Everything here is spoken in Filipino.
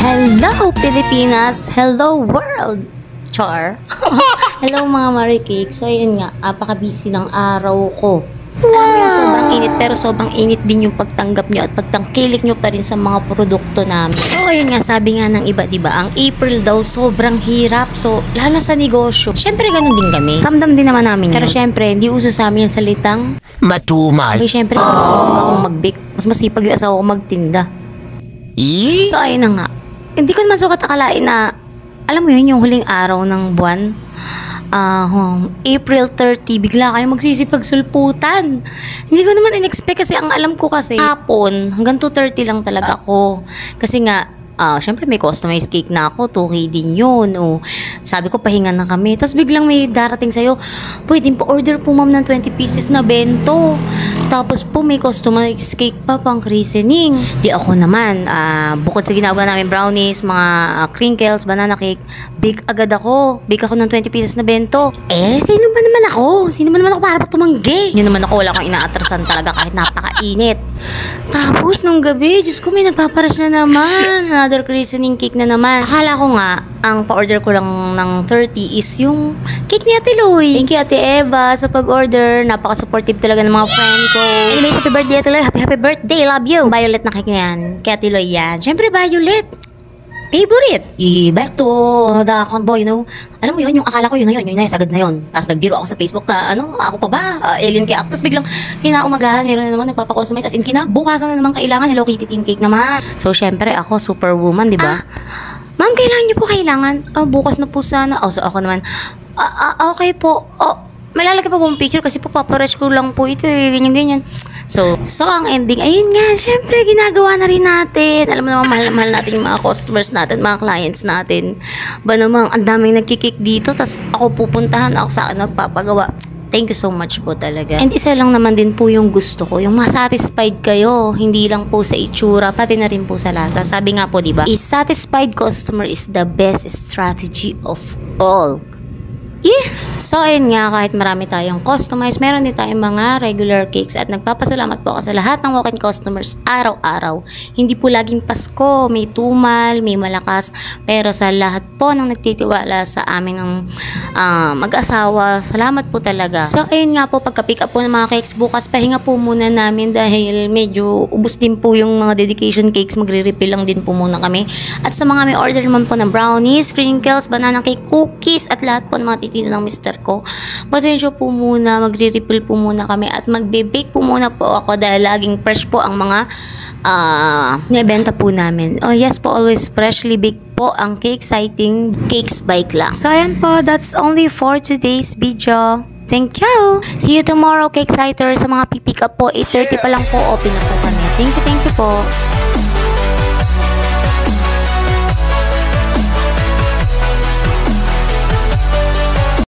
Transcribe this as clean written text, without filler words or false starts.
Hello Pilipinas! Hello world! Char! Hello mga Maricake! So ayun nga, apaka-busy ng araw ko. Alam mo yung sobrang init, pero sobrang init din yung pagtanggap nyo at pagtangkilik nyo pa rin sa mga produkto namin. So ayun nga, sabi nga ng iba, diba, ang April daw sobrang hirap. So lalo sa negosyo. Syempre ganun din kami. Ramdam din naman namin yun. Pero syempre, hindi uso sa amin yung salitang matumal. Okay, syempre, masipag akong mag-bake. Mas masipag yung asawa ko magtinda. So ayun na nga. Hindi ko naman sukat akalain na, alam mo yun, yung huling araw ng buwan, April 30, bigla kayo magsisipag-sulputan. Hindi ko naman in-expect kasi ang alam ko kasi hapon, hanggang 2:30 lang talaga ako. Kasi nga, syempre may customized cake na ako, 2K din yun. Sabi ko, pahinga na kami. Tapos biglang may darating sa'yo, pwedeng pa order po ma'am ng 20 pieces na bento. Tapos po may customized cake pa pang christening. Di ako naman, bukod sa ginagawa namin brownies, mga crinkles, banana cake, bake agad ako. Bake ako ng 20 pieces na bento. Sino ba naman ako? Sino ba naman ako para pa tumanggi? Yun naman ako, wala akong inaatrasan talaga kahit napakainit. Tapos nung gabi, Diyos ko, may nagpaparas na naman. Another christening cake na naman. Akala ko nga, ang pa-order ko lang ng 30 is yung cake ni Ate Loy. Thank you Ate Eva sa pag-order. Napaka-supportive talaga ng mga friend ko. Anyways, happy birthday Ate Loy. Happy birthday. Love you. Violet na cake na yan. Kay Ate Loy yan. Siyempre Violet. Favorite. Back to the convoy, you know. Alam mo yun, yung akala ko yun na yun, sagad na yun. Tapos nagbiro ako sa Facebook na, ako pa ba? Alien kaya. Tapos biglang, kinaumagahan, meron na naman, nagpapakustomize. As in, bukasan na naman kailangan, Hello Kitty Team Cake naman. So, syempre, ako, superwoman, di ba? Ma'am, kailangan niyo po kailangan? Bukas na po sana. So ako naman, okay po. Malalagay pa po yung picture kasi po papares ko lang po ito ganyan-ganyan. So ang ending, ayun nga, syempre ginagawa na rin natin. Alam mo naman, mahal natin yung mga customers natin, mga clients natin. Ba namang, ang daming nagkikik dito, tas ako pupuntahan, ako sa nagpapagawa. Thank you so much po talaga. And isa lang naman din po yung gusto ko, yung masatisfied kayo, hindi lang po sa itsura, pati na rin po sa lasa. Sabi nga po, diba, a satisfied customer is the best strategy of all. So ayun nga, kahit marami tayong customized, meron din tayong mga regular cakes at nagpapasalamat po ako sa lahat ng walk-in customers araw-araw. Hindi po laging Pasko, may tumal, may malakas, pero sa lahat po ng nagtitiwala sa aming mag-asawa, salamat po talaga. So ayun nga po, pagka-pick up po ng mga cakes bukas, pahinga po muna namin dahil medyo ubos din po yung mga dedication cakes, magre-refill lang din po muna kami. At sa mga may order naman po ng brownies, crinkles, banana cake, cookies, at lahat po ng mga ng mister ko, pasensya po muna, magre-refill po muna kami at magbe-bake po muna po ako dahil laging fresh po ang mga nibenta po namin. Yes po, always freshly baked po ang cake, exciting cakes by Clack. So ayan po, that's only for today's video. Thank you! See you tomorrow, cake exciters. Sa mga pipick up po, 8:30 pa lang po, open na po kami. Thank you po.